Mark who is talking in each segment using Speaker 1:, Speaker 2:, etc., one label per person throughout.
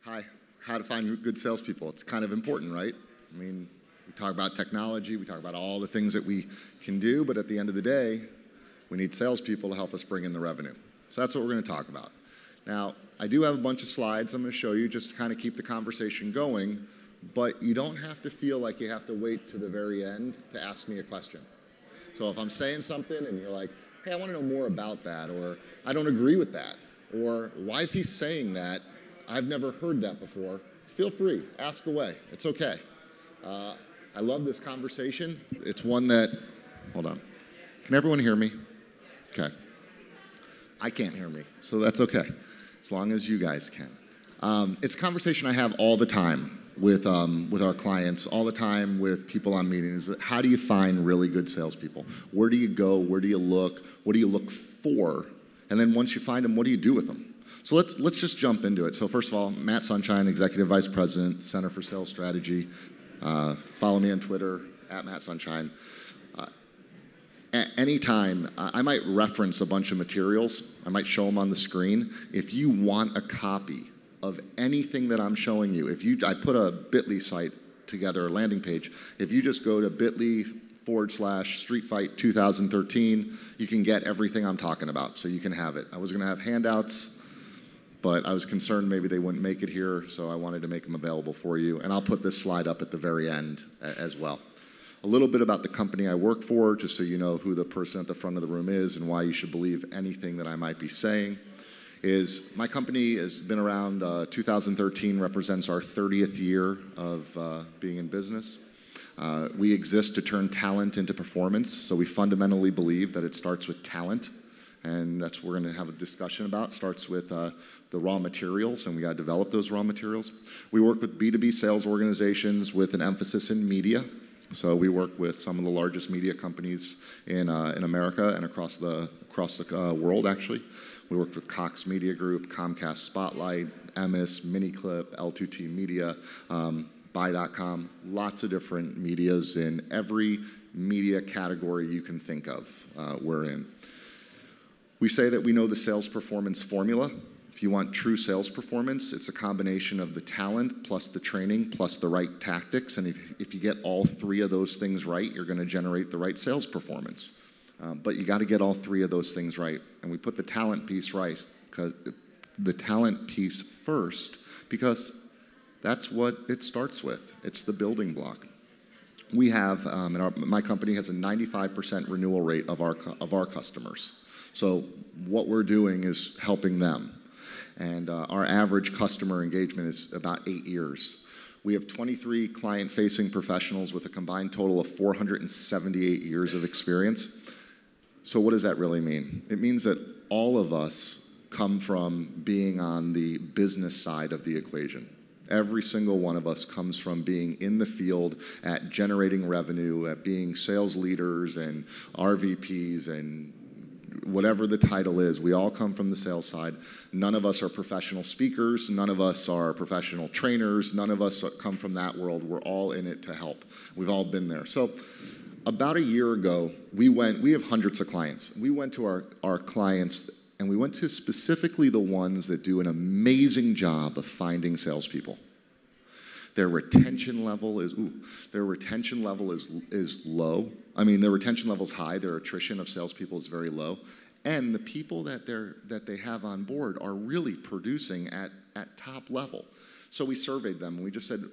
Speaker 1: Hi, how to find good salespeople. It's kind of important, right? I mean, we talk about technology, we talk about all the things that we can do, but at the end of the day, we need salespeople to help us bring in the revenue. So that's what we're going to talk about. Now, I do have a bunch of slides I'm going to show you just to kind of keep the conversation going, but you don't have to feel like you have to wait to the very end to ask me a question. So if I'm saying something and you're like, hey, I want to know more about that, or I don't agree with that, or why is he saying that? I've never heard that before. Feel free, ask away. It's okay. I love this conversation. It's one that, hold on. Can everyone hear me? Okay. I can't hear me, so that's okay, as long as you guys can. It's a conversation I have all the time with our clients, all the time with people on meetings. How do you find really good salespeople? Where do you go? Where do you look? What do you look for? And then once you find them, what do you do with them? So let's just jump into it. So first of all, Matt Sunshine, Executive Vice President, Center for Sales Strategy. Follow me on Twitter, @MattSunshine. Anytime, I might reference a bunch of materials. I might show them on the screen. If you want a copy of anything that I'm showing you, I put a bit.ly site together, a landing page. If you just go to bit.ly/Street Fight 2013, you can get everything I'm talking about, so you can have it. I was going to have handouts, but I was concerned maybe they wouldn't make it here, so I wanted to make them available for you. And I'll put this slide up at the very end as well. A little bit about the company I work for, just so you know who the person at the front of the room is and why you should believe anything that I might be saying. Is my company has been around 2013, represents our 30th year of being in business. We exist to turn talent into performance, so we fundamentally believe that it starts with talent, and that's what we're going to have a discussion about. It starts with the raw materials, and we got to develop those raw materials. We work with B2B sales organizations with an emphasis in media. So we work with some of the largest media companies in America and across the world, actually. We worked with Cox Media Group, Comcast Spotlight, Emis, Miniclip, L2T Media, Buy.com, lots of different medias in every media category you can think of we're in. We say that we know the sales performance formula. If you want true sales performance, it's a combination of the talent plus the training plus the right tactics. And if you get all three of those things right, you're going to generate the right sales performance. But you got to get all three of those things right. And we put the talent piece right, because the talent piece first, because that's what it starts with. It's the building block. We have, my company has a 95% renewal rate of our customers. So what we're doing is helping them. And our average customer engagement is about 8 years. We have 23 client-facing professionals with a combined total of 478 years of experience. So what does that really mean? It means that all of us come from being on the business side of the equation. Every single one of us comes from being in the field at generating revenue, at being sales leaders and RVPs and whatever the title is. We all come from the sales side. None of us are professional speakers. None of us are professional trainers. None of us come from that world. We're all in it to help. We've all been there. So about a year ago, we have hundreds of clients. We went to our clients, and we went to specifically the ones that do an amazing job of finding salespeople. Their retention level is low. I mean, their retention level is high. Their attrition of salespeople is very low. And the people that they have on board are really producing at top level. So we surveyed them, and we just said,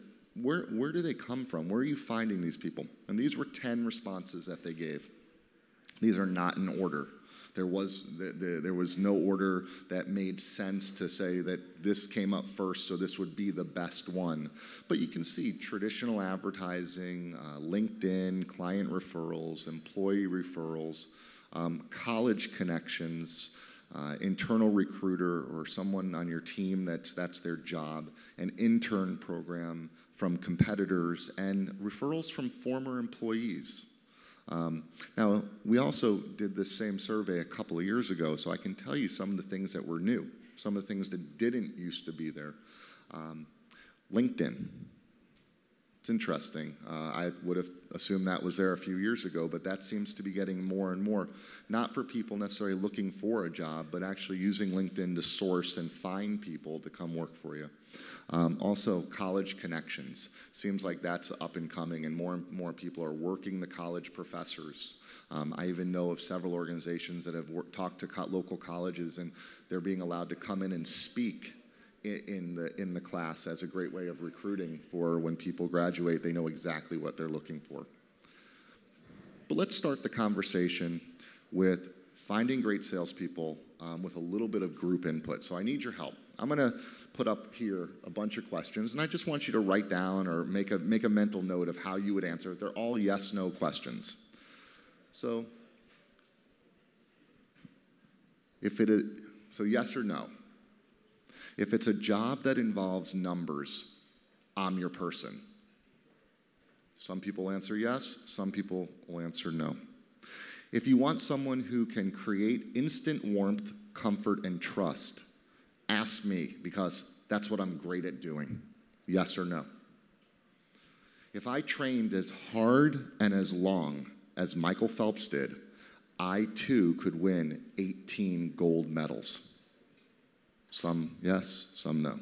Speaker 1: where do they come from? Where are you finding these people? And these were 10 responses that they gave. These are not in order. There was no order that made sense to say that this came up first, so this would be the best one. But you can see traditional advertising, LinkedIn, client referrals, employee referrals, college connections, internal recruiter or someone on your team that's their job, an intern program from competitors, and referrals from former employees. Now, we also did this same survey a couple of years ago, so I can tell you some of the things that were new, some of the things that didn't used to be there. LinkedIn. It's interesting. I would have assumed that was there a few years ago, but that seems to be getting more and more. Not for people necessarily looking for a job, but actually using LinkedIn to source and find people to come work for you. Also, college connections. Seems like that's up and coming, and more people are working the college professors. I even know of several organizations that have talked to local colleges, and they're being allowed to come in and speak in the class as a great way of recruiting for when people graduate, they know exactly what they're looking for. But let's start the conversation with finding great salespeople with a little bit of group input. So I need your help. I'm going to put up here a bunch of questions, and I just want you to write down or make a mental note of how you would answer it. They're all yes/no questions. So yes or no. If it's a job that involves numbers, I'm your person. Some people answer yes, some people will answer no. If you want someone who can create instant warmth, comfort, and trust, ask me, because that's what I'm great at doing. Yes or no? If I trained as hard and as long as Michael Phelps did, I too could win 18 gold medals. Some yes, some no.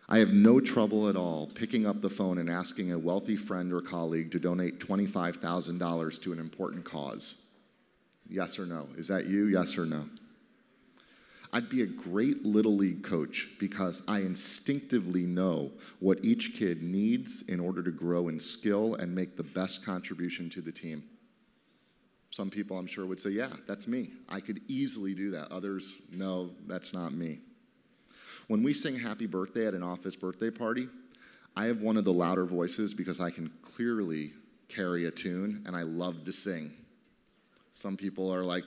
Speaker 1: I have no trouble at all picking up the phone and asking a wealthy friend or colleague to donate $25,000 to an important cause. Yes or no? Is that you? Yes or no? I'd be a great Little League coach because I instinctively know what each kid needs in order to grow in skill and make the best contribution to the team. Some people, I'm sure, would say, yeah, that's me. I could easily do that. Others, no, that's not me. When we sing happy birthday at an office birthday party, I have one of the louder voices because I can clearly carry a tune, and I love to sing. Some people are like,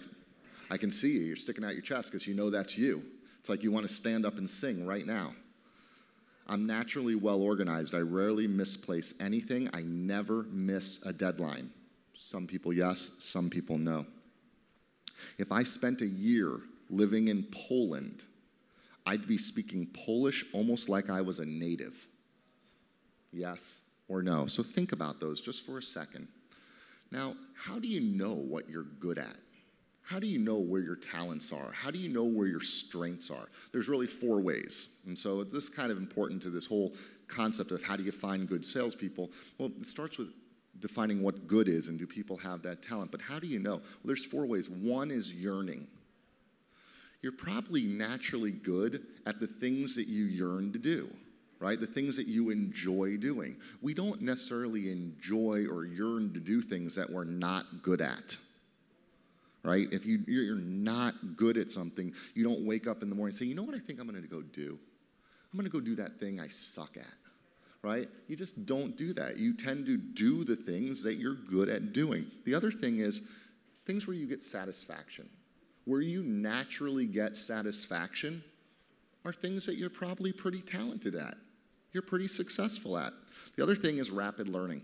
Speaker 1: I can see you. You're sticking out your chest because you know that's you. It's like you want to stand up and sing right now. I'm naturally well organized. I rarely misplace anything. I never miss a deadline. Some people yes, some people no. If I spent a year living in Poland, I'd be speaking Polish almost like I was a native. Yes or no? So think about those just for a second. Now, how do you know what you're good at? How do you know where your talents are? How do you know where your strengths are? There's really 4 ways. And so this is kind of important to this whole concept of how do you find good salespeople. Well, it starts with defining what good is and do people have that talent. But how do you know? Well, there's 4 ways. One is yearning. You're probably naturally good at the things that you yearn to do, right? The things that you enjoy doing. We don't necessarily enjoy or yearn to do things that we're not good at, right? If you're not good at something, you don't wake up in the morning and say, you know what I think I'm going to go do? I'm going to go do that thing I suck at. Right? You just don't do that. You tend to do the things that you're good at doing. The other thing is things where you get satisfaction. Where you naturally get satisfaction are things that you're probably pretty talented at. You're pretty successful at. The other thing is rapid learning.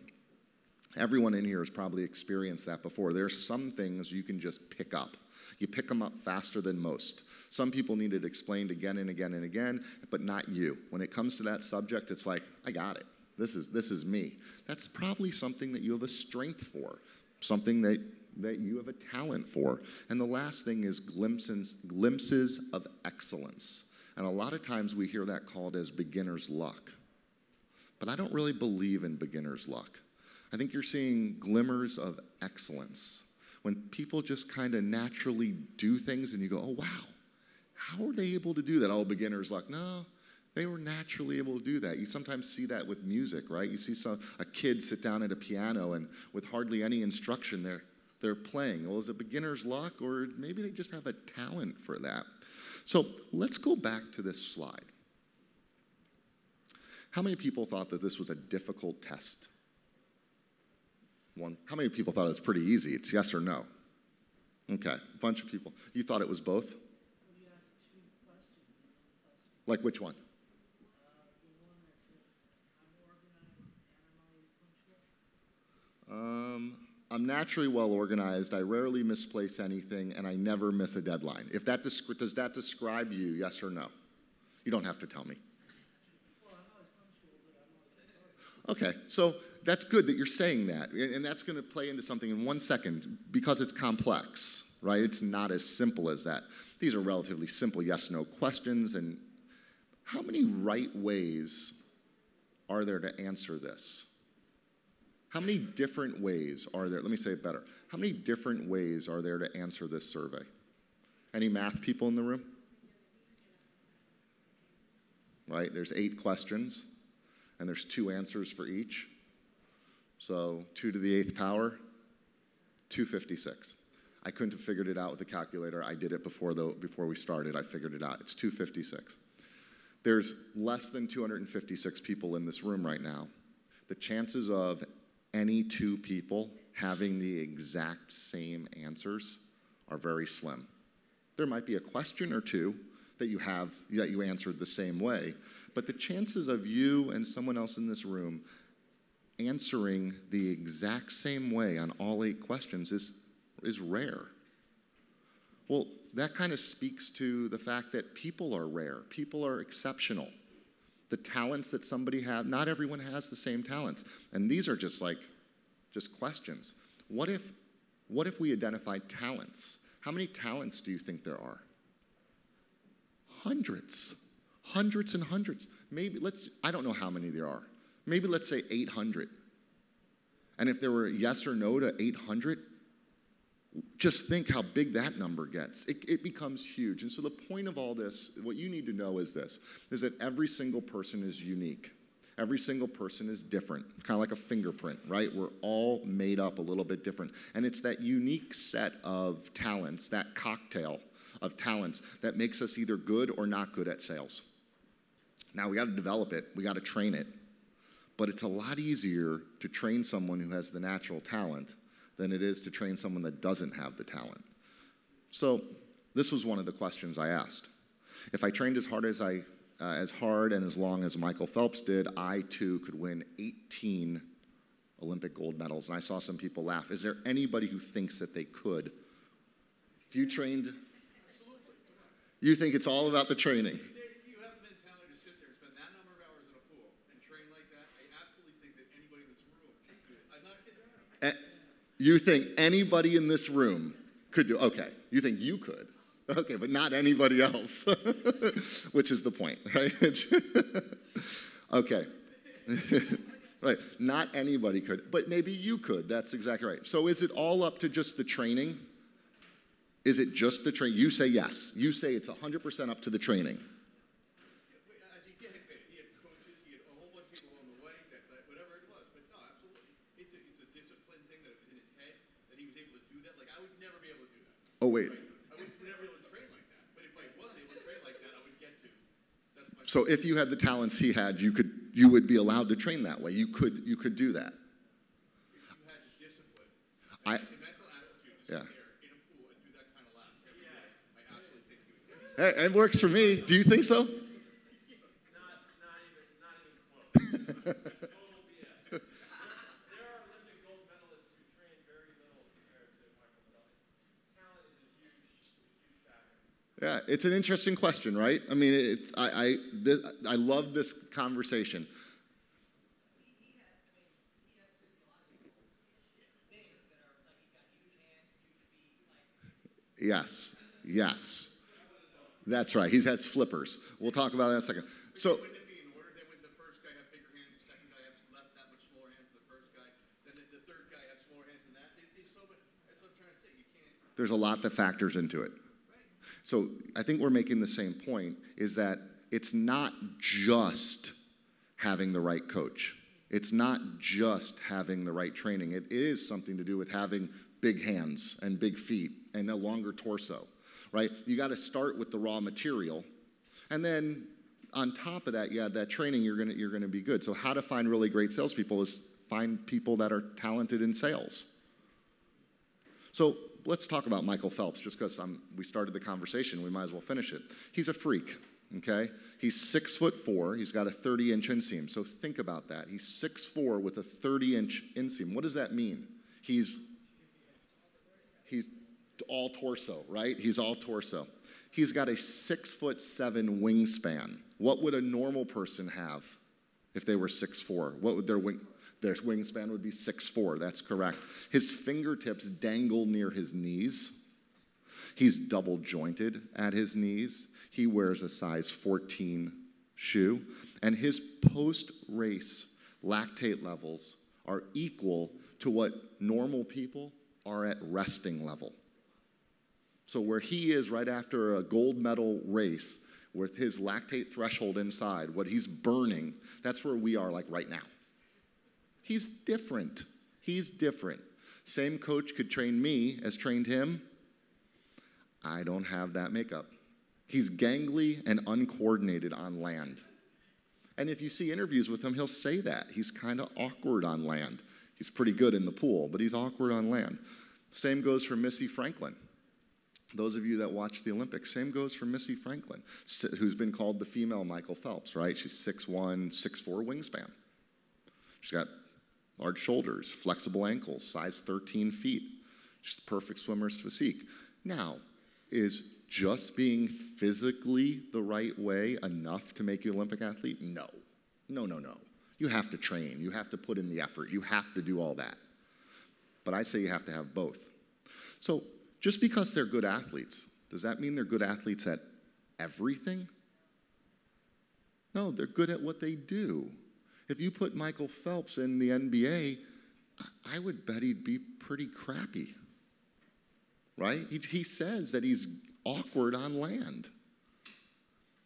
Speaker 1: Everyone in here has probably experienced that before. There are some things you can just pick up. You pick them up faster than most. Some people need it explained again and again and again, but not you. When it comes to that subject, it's like, I got it. This is me. That's probably something that you have a strength for, something that you have a talent for. And the last thing is glimpses of excellence. And a lot of times we hear that called as beginner's luck. But I don't really believe in beginner's luck. I think you're seeing glimmers of excellence. When people just kind of naturally do things and you go, oh, wow, how are they able to do that? Oh, beginner's luck. No, they were naturally able to do that. You sometimes see that with music, right? You see a kid sit down at a piano and with hardly any instruction they're playing. Well, is it beginner's luck, or maybe they just have a talent for that? So let's go back to this slide. How many people thought that this was a difficult test? One. How many people thought it was pretty easy? It's yes or no. Okay, a bunch of people. You thought it was both?
Speaker 2: You asked 2 questions.
Speaker 1: Like which one?
Speaker 2: The one that said, I'm organized and I'm always punctual.
Speaker 1: I'm naturally well organized. I rarely misplace anything, and I never miss a deadline. If that does that describe you, yes or no? You don't have to tell me.
Speaker 2: Well, I'm always punctual, but I'm
Speaker 1: Okay, so that's good that you're saying that. And that's going to play into something in 1 second because it's complex, right? It's not as simple as that. These are relatively simple yes-no questions. And how many right ways are there to answer this? How many different ways are there? Let me say it better. How many different ways are there to answer this survey? Any math people in the room? Right, there's 8 questions, and there's 2 answers for each. So 2 to the 8th power, 256. I couldn't have figured it out with the calculator. I did it before we started. I figured it out. It's 256. There's less than 256 people in this room right now. The chances of any 2 people having the exact same answers are very slim. There might be a question or 2 that you answered the same way, but the chances of you and someone else in this room answering the exact same way on all 8 questions is rare. Well, that kind of speaks to the fact that people are rare. People are exceptional. The talents that somebody has, not everyone has the same talents. And these are just questions. What if we identified talents? How many talents do you think there are? Hundreds and hundreds. Maybe I don't know how many there are. Maybe let's say 800. And if there were yes or no to 800, just think how big that number gets. It becomes huge. And so the point of all this, what you need to know is this, is that every single person is unique. Every single person is different. It's kind of like a fingerprint, right? We're all made up a little bit different. And it's that unique set of talents, that cocktail of talents that makes us either good or not good at sales. Now, we got to develop it. We got to train it. But it's a lot easier to train someone who has the natural talent than it is to train someone that doesn't have the talent. So this was one of the questions I asked. If I trained as hard and as long as Michael Phelps did, I too could win 18 Olympic gold medals. And I saw some people laugh. Is there anybody who thinks that they could? If you trained, you think it's all about the training.
Speaker 3: If you have the mentality to sit there and spend that number of hours in a pool and train like that, I absolutely think that anybody in this room can do it. I'm not kidding around.
Speaker 1: You think anybody in this room could do, okay, you think you could. Okay, but not anybody else, which is the point, right? Okay. Right, not anybody could, but maybe you could. That's exactly right. So is it all up to just the training? Is it just the training? You say yes. You say it's 100% up to the training.
Speaker 3: As he did, he had coaches, he had a whole bunch of people along the way, that whatever it was. But no, absolutely. It's a discipline thing that was in his head, that he was able to do that. Like, I would never be able to do that.
Speaker 1: Oh, wait.
Speaker 3: Right? I would never be able to train like that. But if I was able to train like that, I would get to. That's my
Speaker 1: So if you had the talents he had, you would be allowed to train that way. You could do that.
Speaker 3: If you had the discipline,
Speaker 1: I-
Speaker 3: the mental attitude to sit
Speaker 1: Yeah.
Speaker 3: there in a pool and do that kind of laps every day, I absolutely think you would do it.
Speaker 1: Hey, it works for me. Do you think so?
Speaker 4: Not even close. It's total BS. There are Olympic gold medalists who train very little compared to Michael Phelps. Talent is a huge factor.
Speaker 1: Yeah, it's an interesting question, right? I mean, I love this conversation.
Speaker 5: He has physiological things that are like he's got huge hands, huge feet, like
Speaker 1: Yes. That's right. He has flippers. We'll talk about that in a second. So,
Speaker 3: Wouldn't it be in order? Then would the first guy have bigger hands, the second guy have that much smaller hands than the first guy, then the third guy has smaller hands than that? There's so much, that's what I'm trying to say. You can't.
Speaker 1: there's a lot that factors into it. So I think we're making the same point, is that it's not just having the right coach. It's not just having the right training. It is something to do with having big hands and big feet and a longer torso, right? You got to start with the raw material, and then on top of that, you have that training. You're gonna be good. So how to find really great salespeople is find people that are talented in sales. So let's talk about Michael Phelps, just because we started the conversation. We might as well finish it. He's a freak, okay? He's 6'4". He's got a 30-inch inseam. So think about that. He's 6'4" with a 30-inch inseam. What does that mean? He's all torso, right? He's all torso. He's got a 6'7" wingspan. What would a normal person have? if they were 6'4"? What would their wingspan would be 6'4". That's correct. His fingertips dangle near his knees. He's double jointed at his knees. He wears a size 14 shoe. And his post-race lactate levels are equal to what normal people are at resting level. So where he is right after a gold medal race, with his lactate threshold inside, what he's burning, that's where we are like right now. He's different. He's different. Same coach could train me as trained him. I don't have that makeup. He's gangly and uncoordinated on land. And if you see interviews with him, he'll say that. He's kind of awkward on land. He's pretty good in the pool, but he's awkward on land. Same goes for Missy Franklin. Those of you that watch the Olympics, same goes for Missy Franklin, who's been called the female Michael Phelps, right? She's 6'1", 6'4" wingspan. She's got large shoulders, flexible ankles, size 13 feet. She's the perfect swimmer's physique. Now, is just being physically the right way enough to make you an Olympic athlete? No. No, no, no. You have to train. You have to put in the effort. You have to do all that. But I say you have to have both. So just because they're good athletes, does that mean they're good athletes at everything? No, they're good at what they do. If you put Michael Phelps in the NBA, I would bet he'd be pretty crappy, right? He says that he's awkward on land.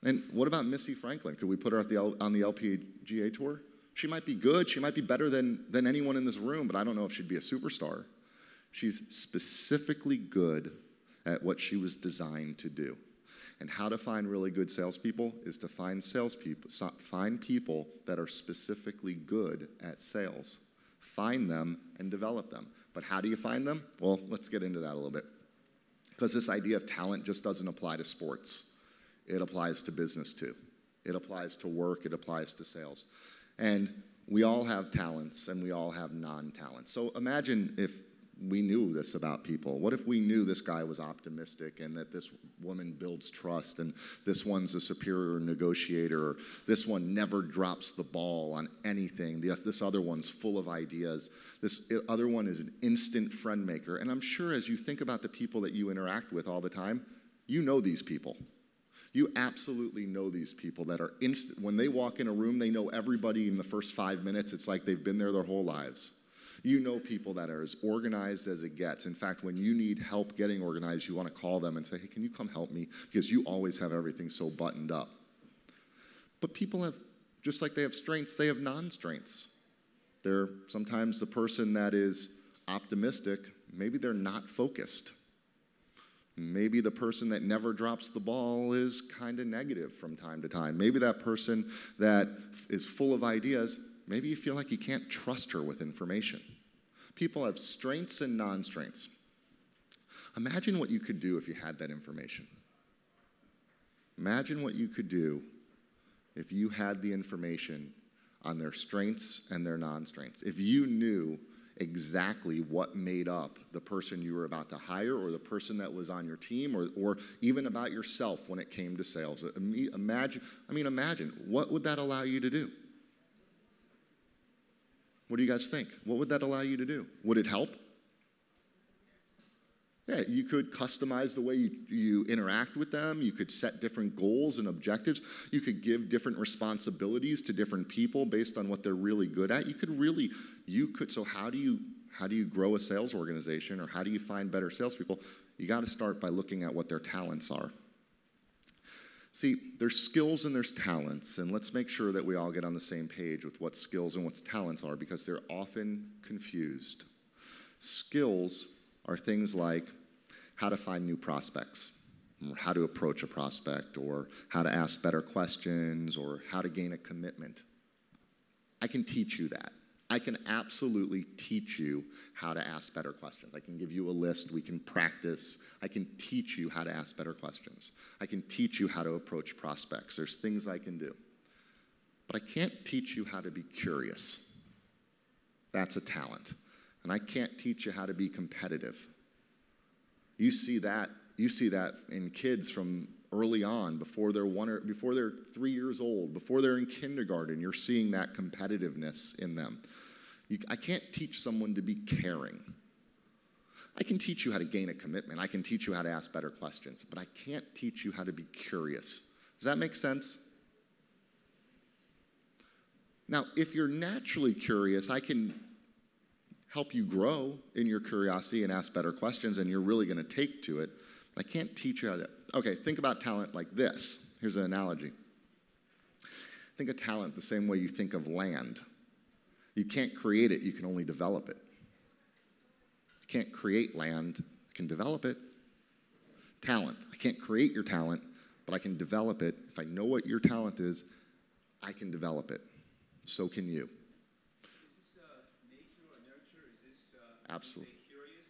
Speaker 1: And what about Missy Franklin? Could we put her on the LPGA tour? She might be good. She might be better than anyone in this room, but I don't know if she'd be a superstar. She's specifically good at what she was designed to do. And how to find really good salespeople is to find people that are specifically good at sales. Find them and develop them. But how do you find them? Well, let's get into that a little bit. Because this idea of talent just doesn't apply to sports. It applies to business too. It applies to work. It applies to sales. And we all have talents and we all have non-talents. So imagine if we knew this about people. What if we knew this guy was optimistic and that this woman builds trust and this one's a superior negotiator or this one never drops the ball on anything. This other one's full of ideas. This other one is an instant friend maker. And I'm sure as you think about the people that you interact with all the time, you know these people. You absolutely know these people that are instant. When they walk in a room, they know everybody in the first 5 minutes. It's like they've been there their whole lives. You know people that are as organized as it gets. In fact, when you need help getting organized, you want to call them and say, hey, can you come help me? Because you always have everything so buttoned up. But people have, just like they have strengths, they have non-strengths. They're sometimes the person that is optimistic, maybe they're not focused. Maybe the person that never drops the ball is kind of negative from time to time. Maybe that person that is full of ideas, maybe you feel like you can't trust her with information. People have strengths and non-strengths. Imagine what you could do if you had that information. Imagine what you could do if you had the information on their strengths and their non-strengths. If you knew exactly what made up the person you were about to hire or the person that was on your team or even about yourself when it came to sales. Imagine, what would that allow you to do? What do you guys think? What would that allow you to do? Would it help? Yeah, you could customize the way you interact with them. You could set different goals and objectives. You could give different responsibilities to different people based on what they're really good at. So how do you grow a sales organization or how do you find better salespeople? You got to start by looking at what their talents are. See, there's skills and there's talents, and let's make sure that we all get on the same page with what skills and what talents are because they're often confused. Skills are things like how to find new prospects, or how to approach a prospect, or how to ask better questions, or how to gain a commitment. I can teach you that. I can absolutely teach you how to ask better questions. I can give you a list. We can practice. I can teach you how to ask better questions. I can teach you how to approach prospects. There's things I can do. But I can't teach you how to be curious. That's a talent. And I can't teach you how to be competitive. You see that in kids from early on, before before they're 3 years old, before they're in kindergarten. You're seeing that competitiveness in them. I can't teach someone to be caring. I can teach you how to gain a commitment. I can teach you how to ask better questions, but I can't teach you how to be curious. Does that make sense? Now, if you're naturally curious, I can help you grow in your curiosity and ask better questions, and you're really going to take to it. I can't teach you how to. Okay, think about talent like this. Here's an analogy. Think of talent the same way you think of land. You can't create it, you can only develop it. I can't create land, I can develop it. Talent. I can't create your talent, but I can develop it. If I know what your talent is, I can develop it. So can you.
Speaker 6: Is this nature or nurture? Is this
Speaker 1: Absolutely.
Speaker 6: Stay curious?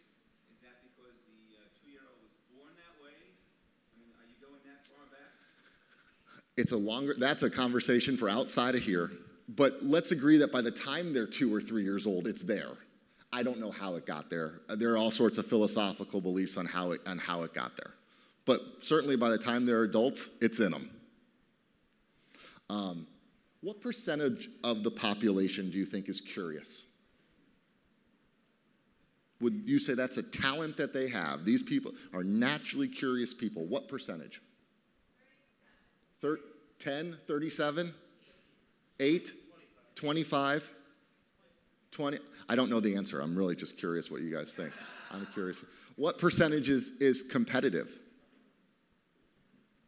Speaker 6: Is that because the 2-year-old was born that way? I mean, are you going that far back?
Speaker 1: That's a conversation for outside of here. But let's agree that by the time they're 2 or 3 years old, it's there. I don't know how it got there. There are all sorts of philosophical beliefs on how it got there. But certainly by the time they're adults, it's in them. What percentage of the population do you think is curious? Would you say that's a talent that they have? These people are naturally curious people. What percentage? 10, 37? 8? 25? 20? I don't know the answer. I'm really just curious what you guys think. I'm curious. What percentage is competitive?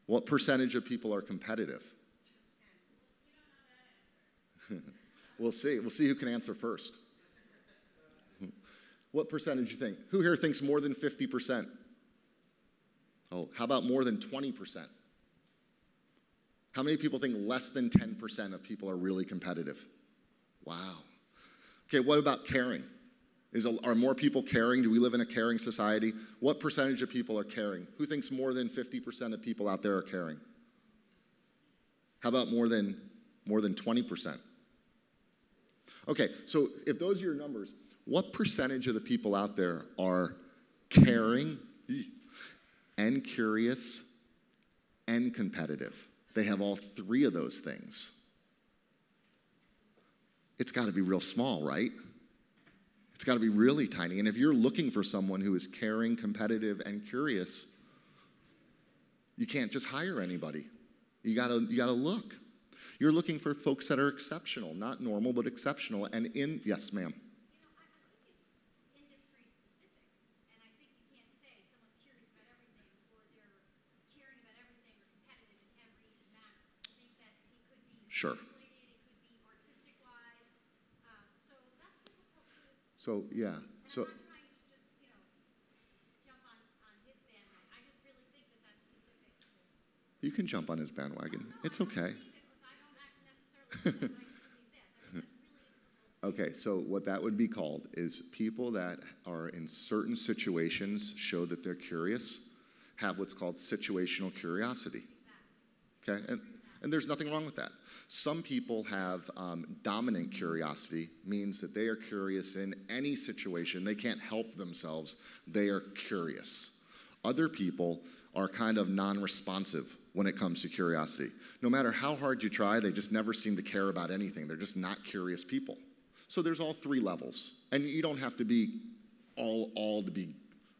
Speaker 1: What percentage of people are competitive? We'll see. We'll see who can answer first. What percentage do you think? Who here thinks more than 50%? Oh, how about more than 20%? How many people think less than 10% of people are really competitive? Wow. Okay, what about caring? Are more people caring? Do we live in a caring society? What percentage of people are caring? Who thinks more than 50% of people out there are caring? How about more than 20%? Okay, so if those are your numbers, what percentage of the people out there are caring and curious and competitive? They have all three of those things. It's got to be real small, right? It's got to be really tiny. And if you're looking for someone who is caring, competitive, and curious, you can't just hire anybody. You gotta look. You're looking for folks that are exceptional, not normal, but exceptional. And yes, ma'am.
Speaker 7: I think it's industry specific, and I think you can't say someone's curious about everything or they're caring about everything or competitive in every manner. I think that it could be
Speaker 1: Sure.
Speaker 7: stimulated, it could be artistic-wise, so that's difficult to.
Speaker 1: So yeah.
Speaker 7: And
Speaker 1: So
Speaker 7: I'm not trying to just jump on his bandwagon. I just really think that that's specific to.
Speaker 1: you can jump on his bandwagon.
Speaker 7: No,
Speaker 1: It's
Speaker 7: I don't
Speaker 1: okay.
Speaker 7: believe it, but I don't necessarily think that I believe this. I think that's really difficult.
Speaker 1: Okay, so what that would be called is people that are in certain situations show that they're curious, have what's called situational curiosity. Okay, and there's nothing wrong with that. Some people have dominant curiosity, means that they are curious in any situation. They can't help themselves. They are curious. Other people are kind of non-responsive when it comes to curiosity. No matter how hard you try, they just never seem to care about anything. They're just not curious people. So there's all three levels. And you don't have to be all to be,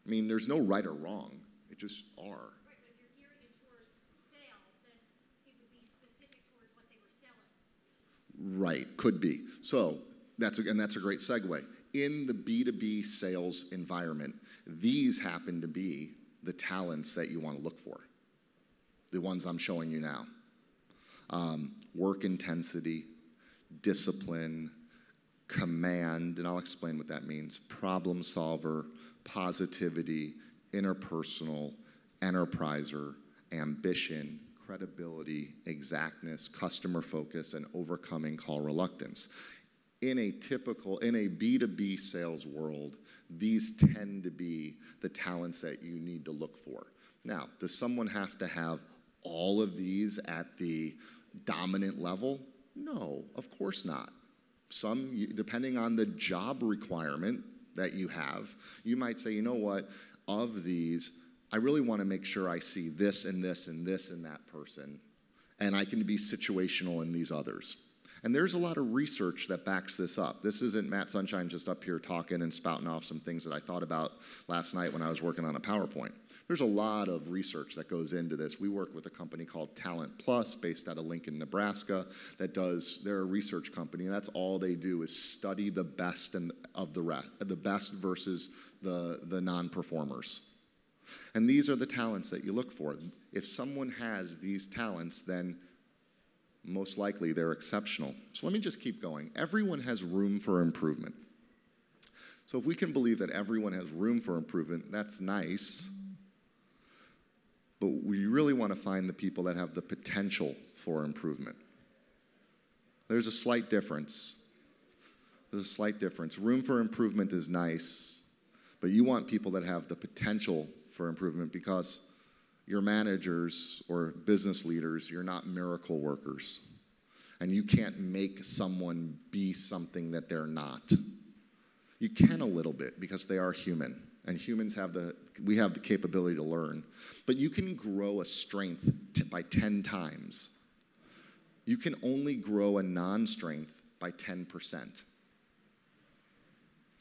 Speaker 1: I mean, there's no right or wrong. It just are.
Speaker 7: Right, but if you're gearing it towards sales, then it would be specific towards what they were selling.
Speaker 1: Right, could be. So that's a great segue. In the B2B sales environment, these happen to be the talents that you want to look for. The ones I'm showing you now. Work intensity, discipline, command, and I'll explain what that means. Problem solver, positivity, interpersonal, enterpriser, ambition, credibility, exactness, customer focus, and overcoming call reluctance. In a B2B sales world, these tend to be the talents that you need to look for. Now, does someone have to have all of these at the dominant level? No, of course not. Some, depending on the job requirement that you have, you might say, you know what, of these, I really want to make sure I see this and this and this in that person, and I can be situational in these others. And there's a lot of research that backs this up. This isn't Matt Sunshine just up here talking and spouting off some things that I thought about last night when I was working on a PowerPoint. There's a lot of research that goes into this. We work with a company called Talent Plus based out of Lincoln, Nebraska, they're a research company, and that's all they do is study the best and of the rest, the best versus the non-performers. And these are the talents that you look for. If someone has these talents, then most likely they're exceptional. So let me just keep going. Everyone has room for improvement. So if we can believe that everyone has room for improvement, that's nice. But we really want to find the people that have the potential for improvement. There's a slight difference. There's a slight difference. Room for improvement is nice, but you want people that have the potential for improvement, because you're managers or business leaders, you're not miracle workers. And you can't make someone be something that they're not. You can a little bit because they are human. And humans have the capability to learn. But you can grow a strength by 10 times. You can only grow a non-strength by 10%.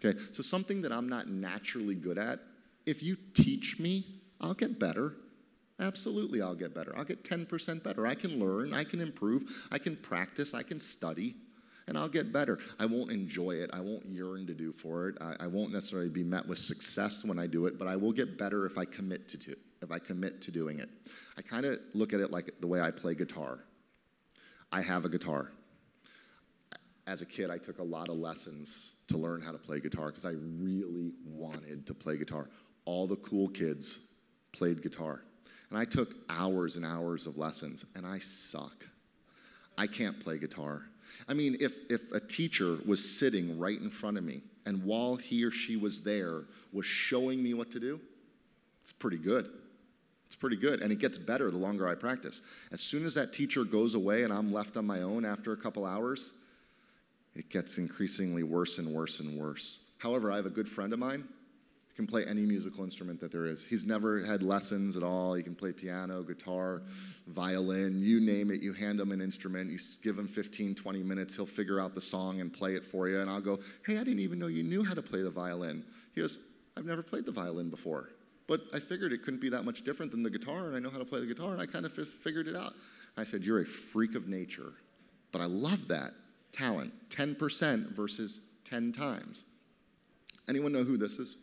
Speaker 1: Okay, so something that I'm not naturally good at, if you teach me, I'll get better. Absolutely, I'll get better. I'll get 10% better. I can learn, I can improve, I can practice, I can study, and I'll get better. I won't enjoy it. I won't yearn to do for it. I won't necessarily be met with success when I do it, but I will get better if I commit to doing it. I kind of look at it like the way I play guitar. I have a guitar. As a kid, I took a lot of lessons to learn how to play guitar because I really wanted to play guitar. All the cool kids played guitar. And I took hours and hours of lessons, and I suck. I can't play guitar. I mean, if a teacher was sitting right in front of me, and while he or she was there, was showing me what to do, it's pretty good. It's pretty good, and it gets better the longer I practice. As soon as that teacher goes away and I'm left on my own after a couple hours, it gets increasingly worse and worse and worse. However, I have a good friend of mine who can play any musical instrument that there is. He's never had lessons at all. He can play piano, guitar, violin, you name it. You hand him an instrument, you give him 15, 20 minutes, he'll figure out the song and play it for you. And I'll go, hey, I didn't even know you knew how to play the violin. He goes, I've never played the violin before. But I figured it couldn't be that much different than the guitar, and I know how to play the guitar, and I kind of figured it out. I said, you're a freak of nature. But I love that talent, 10% versus 10 times. Anyone know who this is?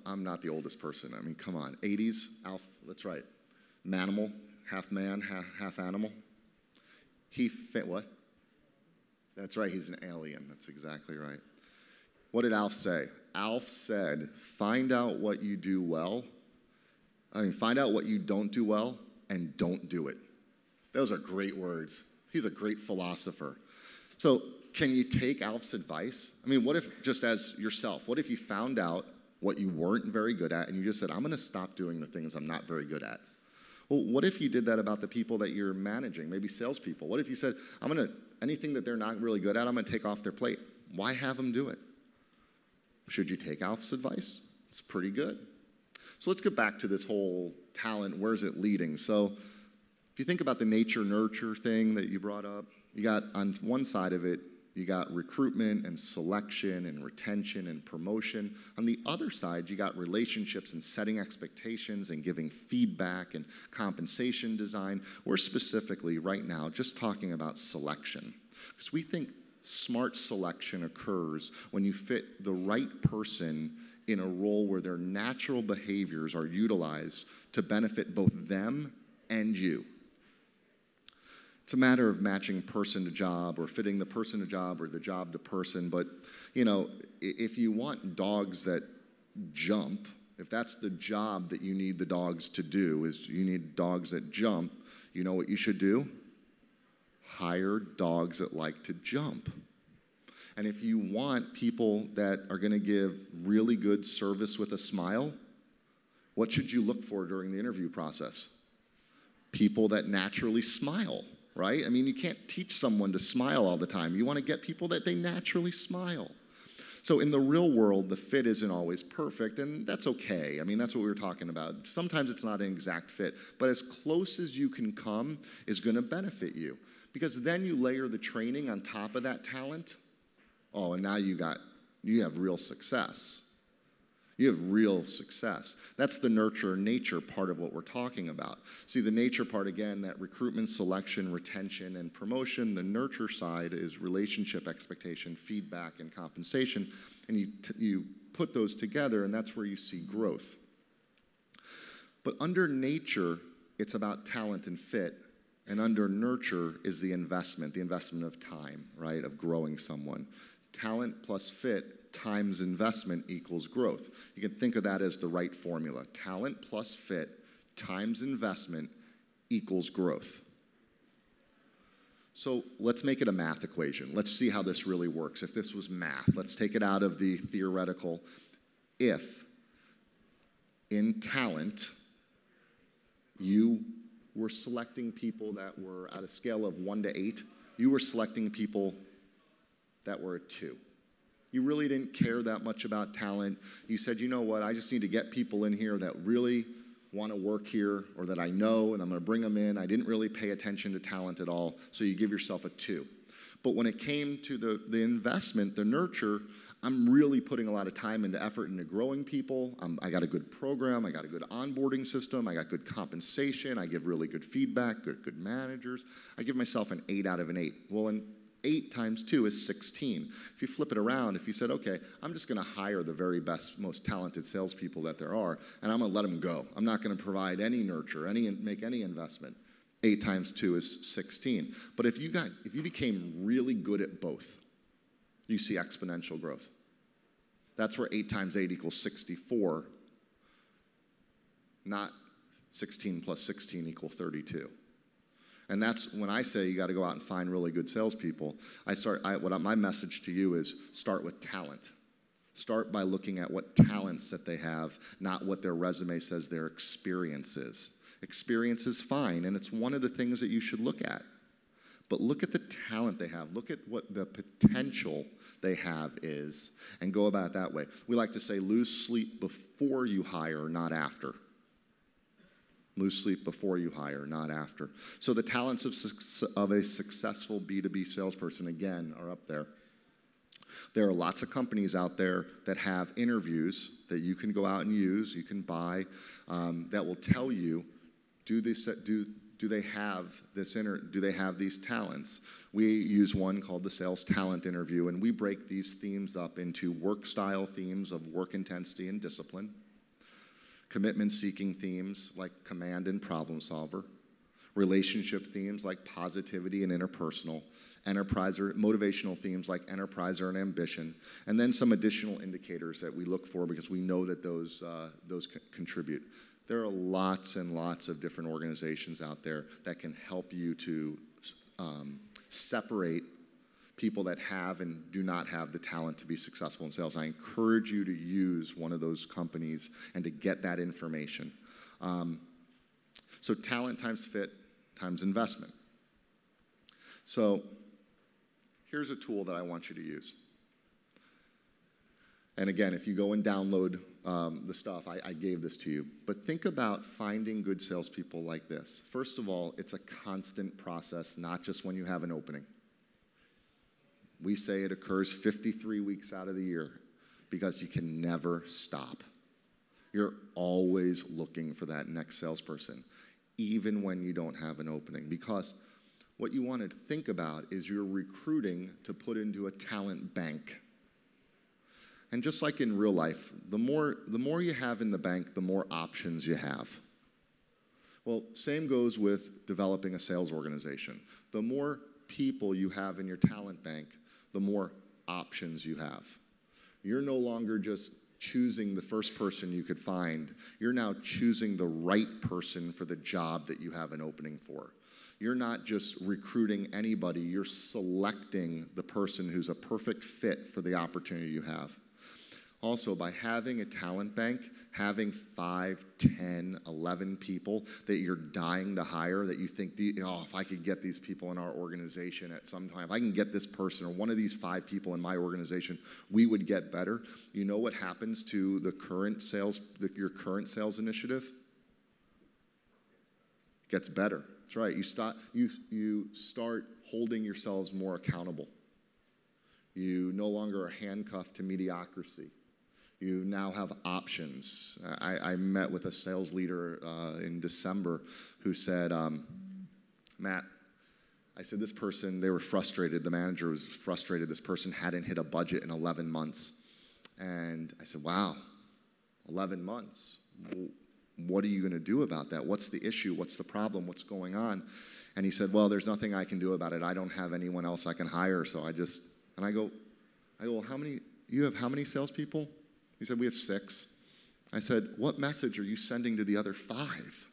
Speaker 1: I'm not the oldest person. I mean, come on. 80s, Alf, that's right. Manimal, half man, half animal. What? That's right, he's an alien. That's exactly right. What did Alf say? Alf said, find out what you do well. Find out what you don't do well and don't do it. Those are great words. He's a great philosopher. So can you take Alf's advice? I mean, what if, just as yourself, what if you found out what you weren't very good at and you just said, I'm going to stop doing the things I'm not very good at? Well, what if you did that about the people that you're managing, maybe salespeople? What if you said, anything that they're not really good at, I'm going to take off their plate? Why have them do it? Should you take Alf's advice? It's pretty good. So let's get back to this whole talent. Where's it leading? So if you think about the nature-nurture thing that you brought up, you got on one side of it, you got recruitment and selection and retention and promotion. On the other side, you got relationships and setting expectations and giving feedback and compensation design. We're specifically right now just talking about selection, because we think smart selection occurs when you fit the right person in a role where their natural behaviors are utilized to benefit both them and you. It's a matter of matching person to job or fitting the person to job or the job to person. But, if you want dogs that jump, if that's the job that you need the dogs to do, is you need dogs that jump, you know what you should do? Hire dogs that like to jump. And if you want people that are going to give really good service with a smile, what should you look for during the interview process? People that naturally smile, right? I mean, you can't teach someone to smile all the time. You want to get people that they naturally smile. So in the real world, the fit isn't always perfect, and that's okay. I mean, that's what we were talking about. Sometimes it's not an exact fit, but as close as you can come is going to benefit you, because then you layer the training on top of that talent. Oh, and now you have real success. You have real success. That's the nurture and nature part of what we're talking about. See, the nature part, again, that recruitment, selection, retention, and promotion. The nurture side is relationship, expectation, feedback, and compensation. And you put those together, and that's where you see growth. But under nature, it's about talent and fit. And under nurture is the investment of time, right, of growing someone. Talent plus fit times investment equals growth. You can think of that as the right formula. Talent plus fit times investment equals growth. So let's make it a math equation. Let's see how this really works. If this was math, let's take it out of the theoretical. If in talent you were selecting people that were at a scale of 1 to 8, you were selecting people that were a 2. You really didn't care that much about talent. You said, you know what, I just need to get people in here that really want to work here, or that I know, and I'm going to bring them in. I didn't really pay attention to talent at all, so you give yourself a 2. But when it came to the investment, the nurture, I'm really putting a lot of time into effort into growing people. I got a good program. I got a good onboarding system. I got good compensation. I give really good feedback, good managers. I give myself an 8 out of an 8. Well, 8 times 2 is 16. If you flip it around, if you said, okay, I'm just going to hire the very best, most talented salespeople that there are, and I'm going to let them go. I'm not going to provide any nurture, make any investment. 8 times 2 is 16. But if you became really good at both, you see exponential growth. That's where 8 times 8 equals 64, not 16 plus 16 equals 32. And that's when I say you got to go out and find really good salespeople. My message to you is start with talent. Start by looking at what talents that they have, not what their resume says their experience is. Experience is fine, and it's one of the things that you should look at. But look at the talent they have. Look at what the potential they have is, and go about it that way. We like to say lose sleep before you hire, not after. Lose sleep before you hire, not after. So the talents of a successful B2B salesperson, again, are up there. There are lots of companies out there that have interviews that you can go out and use, you can buy, that will tell you, do they have these talents? We use one called the Sales Talent Interview, and we break these themes up into work style themes of work intensity and discipline, commitment-seeking themes like command and problem solver, relationship themes like positivity and interpersonal, motivational themes like enterpriser and ambition, and then some additional indicators that we look for because we know that those contribute. There are lots and lots of different organizations out there that can help you to separate people that have and do not have the talent to be successful in sales. I encourage you to use one of those companies and to get that information. So talent times fit times investment. So here's a tool that I want you to use. And again, if you go and download the stuff, I gave this to you. But think about finding good salespeople like this. First of all, it's a constant process, not just when you have an opening. We say it occurs 53 weeks out of the year because you can never stop. You're always looking for that next salesperson, even when you don't have an opening. Because what you want to think about is you're recruiting to put into a talent bank. And just like in real life, the more you have in the bank, the more options you have. Well, same goes with developing a sales organization. The more people you have in your talent bank, the more options you have. You're no longer just choosing the first person you could find. You're now choosing the right person for the job that you have an opening for. You're not just recruiting anybody. You're selecting the person who's a perfect fit for the opportunity you have. Also, by having a talent bank, having 5, 10, 11 people that you're dying to hire, that you think, if I could get these people in our organization at some time, if I can get this person or one of these 5 people in my organization, we would get better. You know what happens to the current sales, your current sales initiative? It gets better. That's right. You start holding yourselves more accountable. You no longer are handcuffed to mediocrity. You now have options. I met with a sales leader in December who said, Matt, I said, this person, they were frustrated. The manager was frustrated. This person hadn't hit a budget in 11 months. And I said, wow, 11 months. What are you going to do about that? What's the issue? What's the problem? What's going on? And he said, well, there's nothing I can do about it. I don't have anyone else I can hire. So I go, well, you have how many salespeople? He said, we have 6. I said, what message are you sending to the other 5?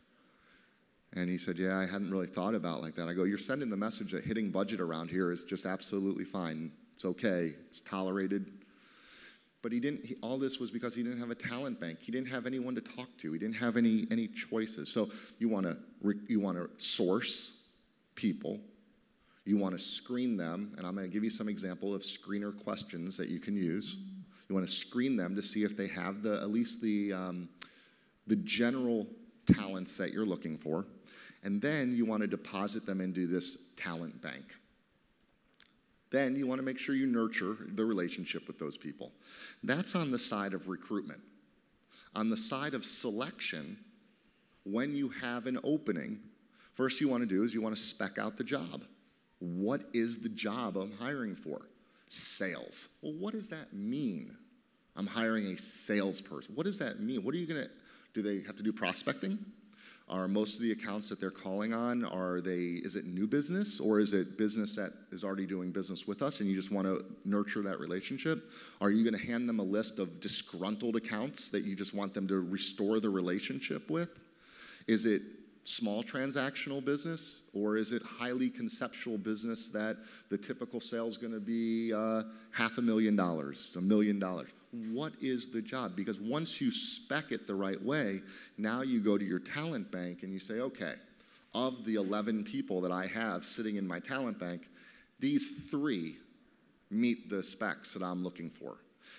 Speaker 1: And he said, yeah, I hadn't really thought about it like that. I go, you're sending the message that hitting budget around here is just absolutely fine. It's okay. It's tolerated. But all this was because he didn't have a talent bank. He didn't have anyone to talk to. He didn't have any choices. So you want to source people. You want to screen them. And I'm going to give you some example of screener questions that you can use. You want to screen them to see if they have at least the general talents that you're looking for. And then you want to deposit them into this talent bank. Then you want to make sure you nurture the relationship with those people. That's on the side of recruitment. On the side of selection, when you have an opening, first you want to do is you want to spec out the job. What is the job I'm hiring for? Sales. Well, what does that mean? I'm hiring a salesperson. What does that mean? What are you going to, do they have to do prospecting? Are most of the accounts that they're calling on, is it new business, or is it business that is already doing business with us and you just want to nurture that relationship? Are you going to hand them a list of disgruntled accounts that you just want them to restore the relationship with? Is it small transactional business, or is it highly conceptual business that the typical sale is going to be $500,000, $1 million? What is the job? Because once you spec it the right way, now you go to your talent bank and you say, okay, of the 11 people that I have sitting in my talent bank, these 3 meet the specs that I'm looking for.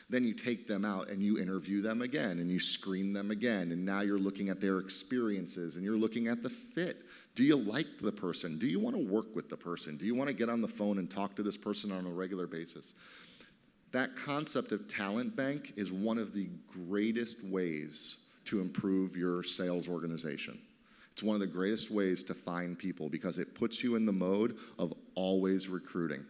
Speaker 1: Then you take them out and you interview them again and you screen them again. And now you're looking at their experiences and you're looking at the fit. Do you like the person? Do you want to work with the person? Do you want to get on the phone and talk to this person on a regular basis? That concept of talent bank is one of the greatest ways to improve your sales organization. It's one of the greatest ways to find people because it puts you in the mode of always recruiting.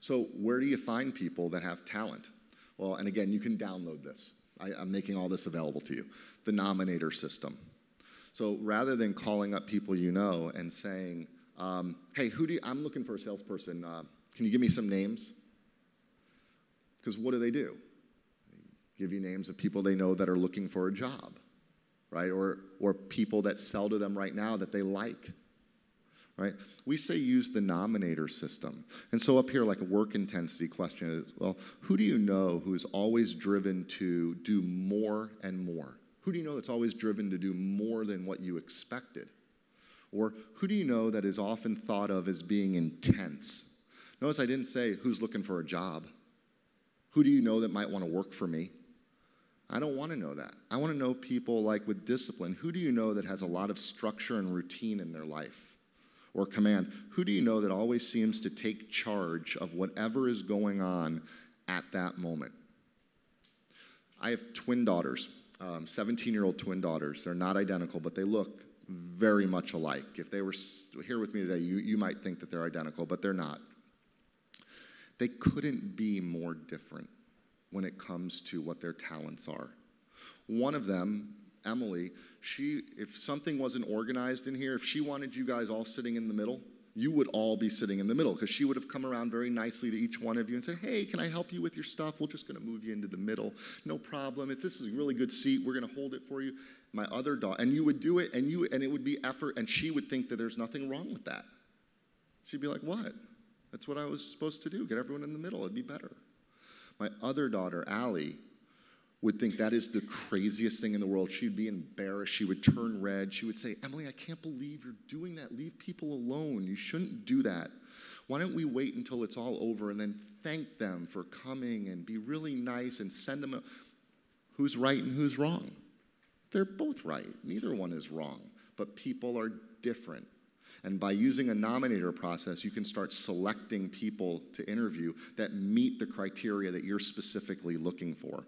Speaker 1: So where do you find people that have talent? Well, and again, you can download this. I'm making all this available to you. The Nominator system. So rather than calling up people you know and saying, hey, I'm looking for a salesperson. Can you give me some names? Because what do? They give you names of people they know that are looking for a job, right? Or people that sell to them right now that they like, right? We say use the Nominator system. And so up here, like a work intensity question is, well, who do you know who is always driven to do more and more? Who do you know that's always driven to do more than what you expected? Or who do you know that is often thought of as being intense? Notice I didn't say who's looking for a job. Who do you know that might want to work for me? I don't want to know that. I want to know people like with discipline. Who do you know that has a lot of structure and routine in their life? Or command. Who do you know that always seems to take charge of whatever is going on at that moment? I have twin daughters, 17-year-old twin daughters. They're not identical, but they look very much alike. If they were here with me today, you might think that they're identical, but they're not. They couldn't be more different when it comes to what their talents are. One of them, Emily, if something wasn't organized in here, if she wanted you guys all sitting in the middle, you would all be sitting in the middle because she would have come around very nicely to each one of you and said, hey, can I help you with your stuff? We're just going to move you into the middle. No problem. This is a really good seat. We're going to hold it for you. My other daughter, and you would do it, and it would be effort, and she would think that there's nothing wrong with that. She'd be like, what? That's what I was supposed to do. Get everyone in the middle. It'd be better. My other daughter, Allie, would think that is the craziest thing in the world. She'd be embarrassed. She would turn red. She would say, Emily, I can't believe you're doing that. Leave people alone. You shouldn't do that. Why don't we wait until it's all over and then thank them for coming and be really nice and send them who's right and who's wrong? They're both right. Neither one is wrong. But people are different. And by using a nominator process, you can start selecting people to interview that meet the criteria that you're specifically looking for.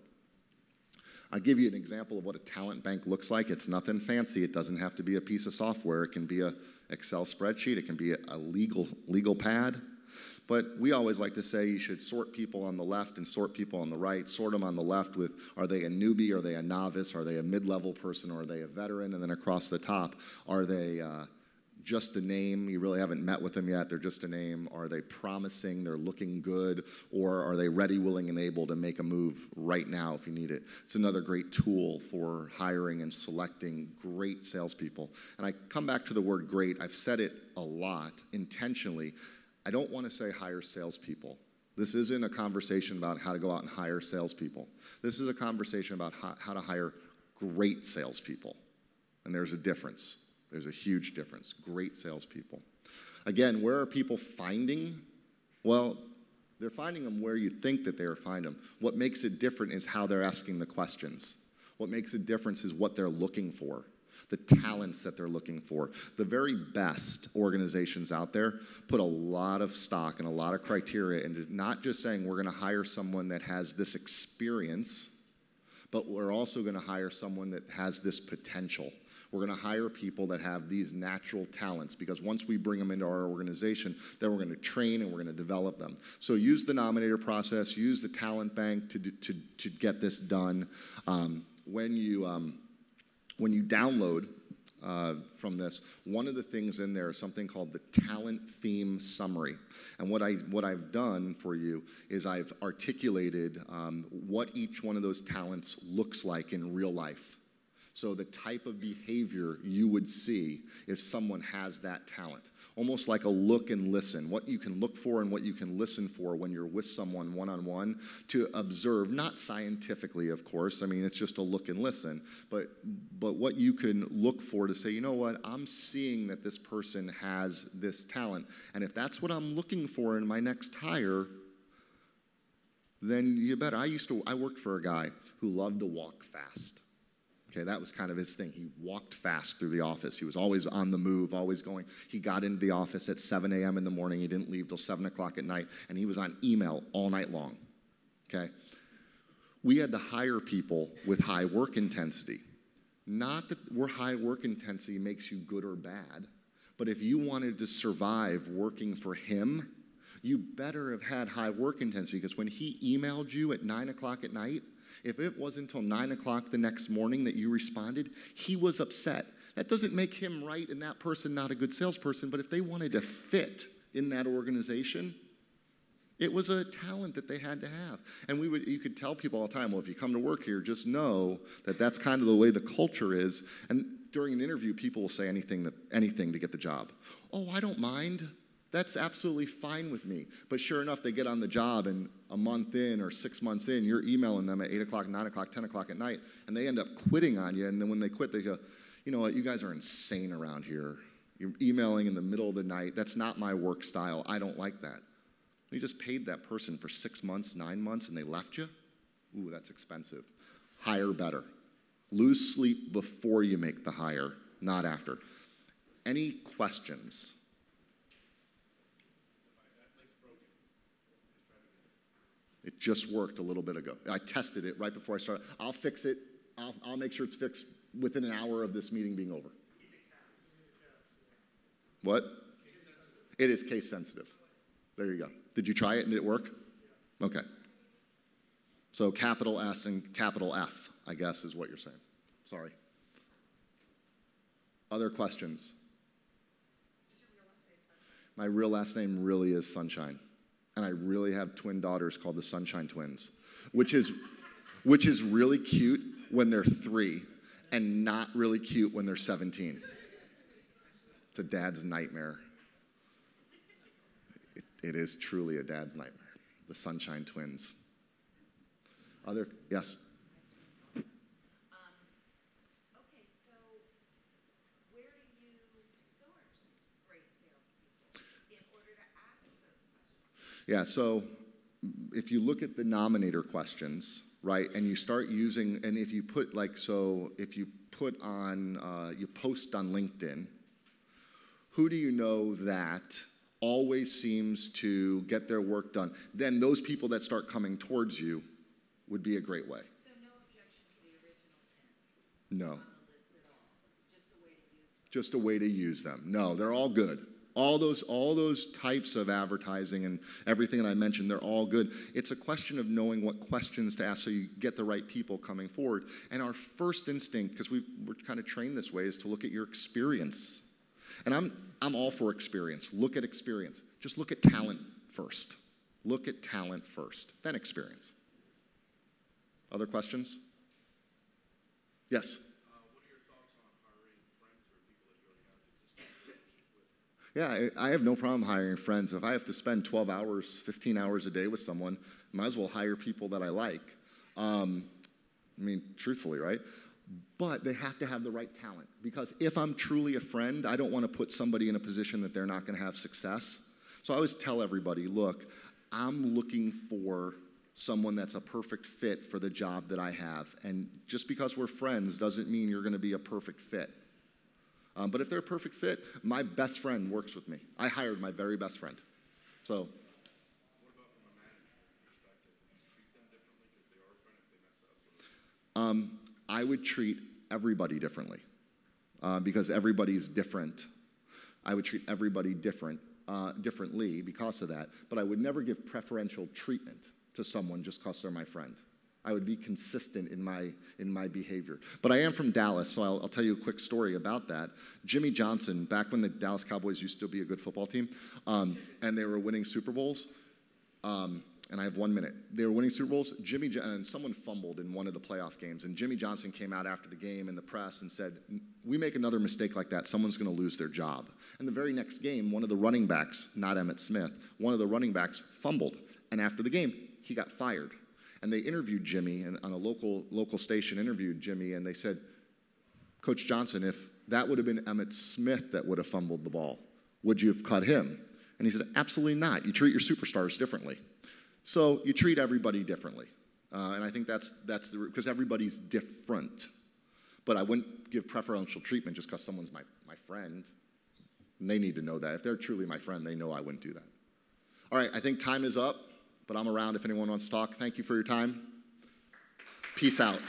Speaker 1: I'll give you an example of what a talent bank looks like. It's nothing fancy. It doesn't have to be a piece of software. It can be an Excel spreadsheet. It can be a legal pad. But we always like to say you should sort people on the left and sort people on the right. Sort them on the left with, are they a newbie? Are they a novice? Are they a mid-level person? Or are they a veteran? And then across the top, are they just a name? You really haven't met with them yet. They're just a name. Are they promising? They're looking good? Or are they ready, willing, and able to make a move right now if you need it? It's another great tool for hiring and selecting great salespeople. And I come back to the word great. I've said it a lot intentionally. I don't want to say hire salespeople. This isn't a conversation about how to go out and hire salespeople. This is a conversation about how to hire great salespeople. And there's a difference. There's a huge difference. Great salespeople. Again, where are people finding? Well, they're finding them where you think that they are finding them. What makes it different is how they're asking the questions. What makes it different is what they're looking for, the talents that they're looking for. The very best organizations out there put a lot of stock and a lot of criteria into not just saying we're going to hire someone that has this experience, but we're also going to hire someone that has this potential. We're going to hire people that have these natural talents, because once we bring them into our organization, then we're going to train and we're going to develop them. So use the nominator process, use the talent bank to get this done. When you download from this, one of the things in there is something called the talent theme summary. And what I've done for you is I've articulated what each one of those talents looks like in real life. So the type of behavior you would see if someone has that talent. Almost like a look and listen. What you can look for and what you can listen for when you're with someone one-on-one to observe, not scientifically, of course. I mean, it's just a look and listen. But what you can look for to say, you know what, I'm seeing that this person has this talent. And if that's what I'm looking for in my next hire, then you better. I worked for a guy who loved to walk fast. Okay, that was kind of his thing. He walked fast through the office. He was always on the move, always going. He got into the office at 7 a.m. in the morning. He didn't leave till 7 o'clock at night, and he was on email all night long. Okay? We had to hire people with high work intensity. Not that high work intensity makes you good or bad, but if you wanted to survive working for him, you better have had high work intensity, because when he emailed you at 9 o'clock at night, if it wasn't until 9 o'clock the next morning that you responded, he was upset. That doesn't make him right and that person not a good salesperson, but if they wanted to fit in that organization, it was a talent that they had to have. And you could tell people all the time, well, if you come to work here, just know that that's kind of the way the culture is. And during an interview, people will say anything to get the job. Oh, I don't mind. That's absolutely fine with me. But sure enough, they get on the job, and a month in or 6 months in, you're emailing them at 8 o'clock, 9 o'clock, 10 o'clock at night, and they end up quitting on you. And then when they quit, they go, you know what, you guys are insane around here. You're emailing in the middle of the night. That's not my work style. I don't like that. You just paid that person for 6 months, 9 months, and they left you? Ooh, that's expensive. Hire better. Lose sleep before you make the hire, not after. Any questions? It just worked a little bit ago. I tested it right before I started. I'll fix it. I'll make sure it's fixed within an hour of this meeting being over. What? It is case sensitive. There you go. Did you try it and did it work? Okay. So capital S and capital F, I guess, is what you're saying. Sorry. Other questions? My real last name really is Sunshine. And I really have twin daughters called the Sunshine Twins, which is really cute when they're 3 and not really cute when they're 17. It's a dad's nightmare. It is truly a dad's nightmare, the Sunshine Twins. Other, yes.
Speaker 8: Okay, so where do you source great salespeople in order to ask those questions?
Speaker 1: Yeah, so if you look at the nominator questions, right, and you start using, and if you put like, so if you put on, you post on LinkedIn, who do you know that always seems to get their work done? Then those people that start coming towards you would be a great way.
Speaker 8: So no objection to the original 10
Speaker 1: No,
Speaker 8: on the list at all, just a way to use them.
Speaker 1: just a way to use them. No, they're all good. All those types of advertising and everything that I mentioned, they're all good. It's a question of knowing what questions to ask so you get the right people coming forward. And our first instinct, because we're kind of trained this way, is to look at your experience. And I'm all for experience. Look at experience. Just look at talent first. Look at talent first, then experience. Other questions? Yes?
Speaker 3: What are your thoughts on hiring friends or people that you already have existing relationships with?
Speaker 1: Yeah, I have no problem hiring friends. If I have to spend 12 hours, 15 hours a day with someone, I might as well hire people that I like. I mean, truthfully, right? But they have to have the right talent. Because if I'm truly a friend, I don't want to put somebody in a position that they're not going to have success. So I always tell everybody, look, I'm looking for someone that's a perfect fit for the job that I have. And just because we're friends doesn't mean you're going to be a perfect fit. But if they're a perfect fit, my best friend works with me. I hired my very best friend. So.
Speaker 3: What about from a management perspective? Would you treat them differently because they are a friend if they mess up?
Speaker 1: I would treat everybody differently because everybody's different. I would treat everybody differently because of that. But I would never give preferential treatment to someone just because they're my friend. I would be consistent in my behavior. But I am from Dallas, so I'll tell you a quick story about that. Jimmy Johnson, back when the Dallas Cowboys used to be a good football team, and they were winning Super Bowls, and I have 1 minute. They were winning Super Bowls. And someone fumbled in one of the playoff games, and Jimmy Johnson came out after the game in the press and said, "We make another mistake like that, someone's going to lose their job." And the very next game, one of the running backs, not Emmitt Smith, one of the running backs fumbled, and after the game, he got fired. And they interviewed Jimmy, and on a local station interviewed Jimmy, and they said, "Coach Johnson, if that would have been Emmitt Smith that would have fumbled the ball, would you have cut him?" And he said, "Absolutely not. You treat your superstars differently." So you treat everybody differently. And I think that's the root, because everybody's different. But I wouldn't give preferential treatment just because someone's my friend. And they need to know that. If they're truly my friend, they know I wouldn't do that. All right, I think time is up, but I'm around if anyone wants to talk. Thank you for your time. Peace out.